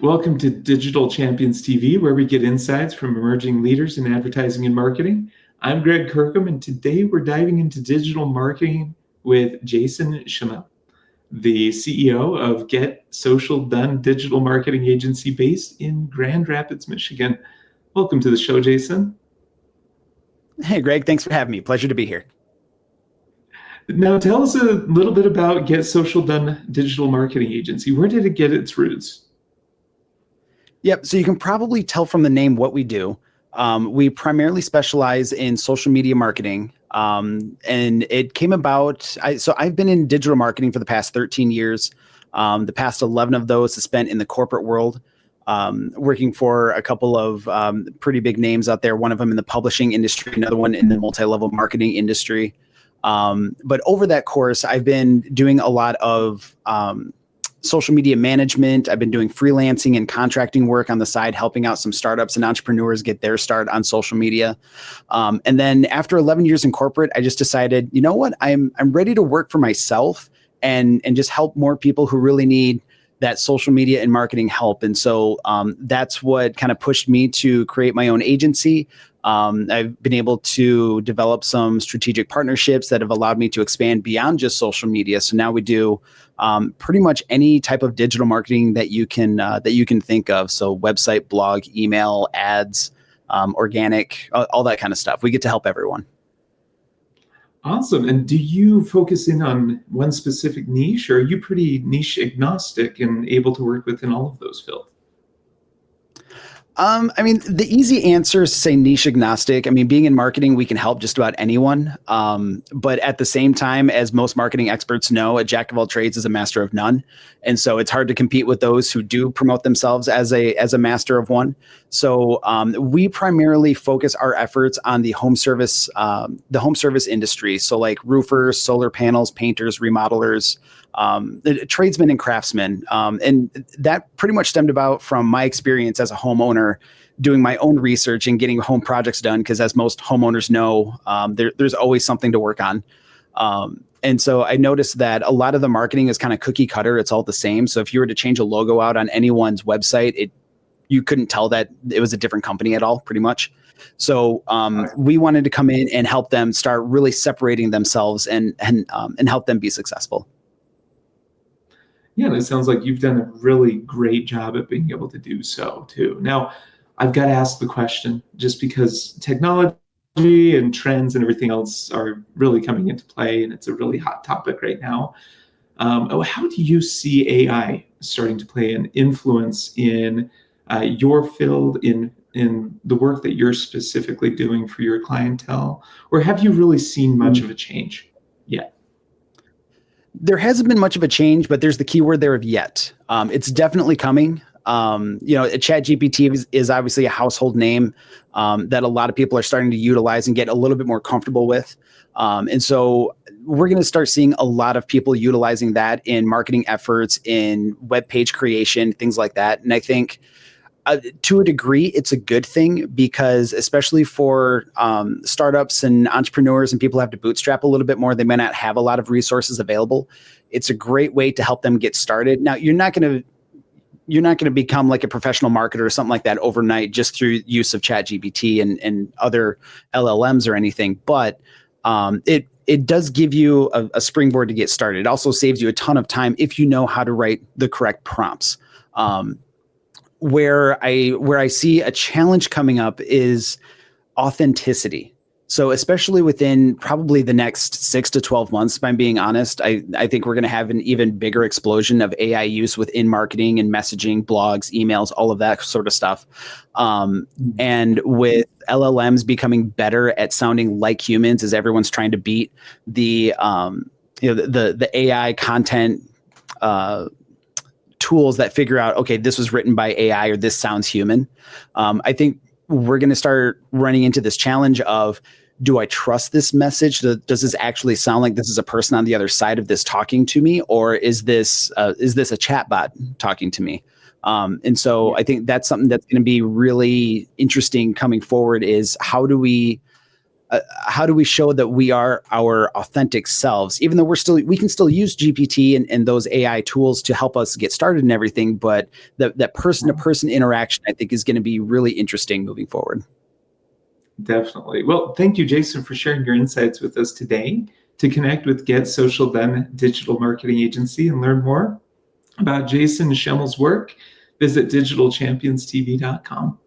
Welcome to Digital Champions TV, where we get insights from emerging leaders in advertising and marketing. I'm Greg Kirkham, and today we're diving into digital marketing with Jason Schemmel, the CEO of Get Social Done digital marketing agency based in Grand Rapids, Michigan. Welcome to the show, Jason. Hey, Greg, thanks for having me. Pleasure to be here. Now, tell us a little bit about Get Social Done digital marketing agency. Where did it get its roots? Yep. So you can probably tell from the name what we do. We primarily specialize in social media marketing. And it came about, I've been in digital marketing for the past 13 years. The past 11 of those is spent in the corporate world, working for a couple of pretty big names out there. One of them in the publishing industry, another one in the multi-level marketing industry. But over that course, I've been doing a lot of social media management. I've been doing freelancing and contracting work on the side, helping out some startups and entrepreneurs get their start on social media. And then after 11 years in corporate, I just decided, you know what, I'm ready to work for myself and just help more people who really need that social media and marketing help. And so that's what kind of pushed me to create my own agency. I've been able to develop some strategic partnerships that have allowed me to expand beyond just social media. So now we do pretty much any type of digital marketing that you can think of. So website, blog, email, ads, organic, all that kind of stuff. We get to help everyone. Awesome. And do you focus in on one specific niche, or are you pretty niche agnostic and able to work within all of those fields? I mean, the easy answer is to say niche agnostic. I mean, being in marketing, we can help just about anyone. But at the same time, as most marketing experts know, a jack of all trades is a master of none. And so it's hard to compete with those who do promote themselves as a master of one. So we primarily focus our efforts on the home service industry. So like roofers, solar panels, painters, remodelers, the tradesmen and craftsmen. And that pretty much stemmed about from my experience as a homeowner, doing my own research and getting home projects done. Because as most homeowners know, there's always something to work on. And so I noticed that a lot of the marketing is kind of cookie cutter. It's all the same. So if you were to change a logo out on anyone's website, you couldn't tell that it was a different company at all, pretty much. So we wanted to come in and help them start really separating themselves and help them be successful. Yeah, and it sounds like you've done a really great job at being able to do so too. Now, I've got to ask the question, just because technology and trends and everything else are really coming into play, and it's a really hot topic right now. How do you see AI starting to play an influence in your field, in the work that you're specifically doing for your clientele? Or have you really seen much of a change yet? There hasn't been much of a change, but there's the keyword there of yet. It's definitely coming. ChatGPT is obviously a household name that a lot of people are starting to utilize and get a little bit more comfortable with. And so we're going to start seeing a lot of people utilizing that in marketing efforts, in web page creation, things like that. And I think to a degree, it's a good thing, because especially for startups and entrepreneurs and people who have to bootstrap a little bit more, they may not have a lot of resources available. It's a great way to help them get started. Now, you're not going to become like a professional marketer or something like that overnight just through use of ChatGPT and other LLMs or anything. But it does give you a springboard to get started. It also saves you a ton of time if you know how to write the correct prompts. Where I see a challenge coming up is authenticity. So especially within probably the next 6 to 12 months, if I'm being honest, I think we're going to have an even bigger explosion of AI use within marketing and messaging, blogs, emails, all of that sort of stuff. And with LLMs becoming better at sounding like humans, as everyone's trying to beat the AI content tools that figure out, okay, this was written by AI or this sounds human. I think we're going to start running into this challenge of, do I trust this message? Does this actually sound like this is a person on the other side of this talking to me? Or is this a chatbot talking to me? And so I think that's something that's going to be really interesting coming forward, is how do we how do we show that we are our authentic selves, even though we can still use GPT and those AI tools to help us get started and everything, but that person to person interaction, I think, is going to be really interesting moving forward. Definitely. Well, thank you, Jason, for sharing your insights with us today. To connect with Get Social Done Digital Marketing Agency and learn more about Jason Schemmel's work, visit digitalchampionstv.com.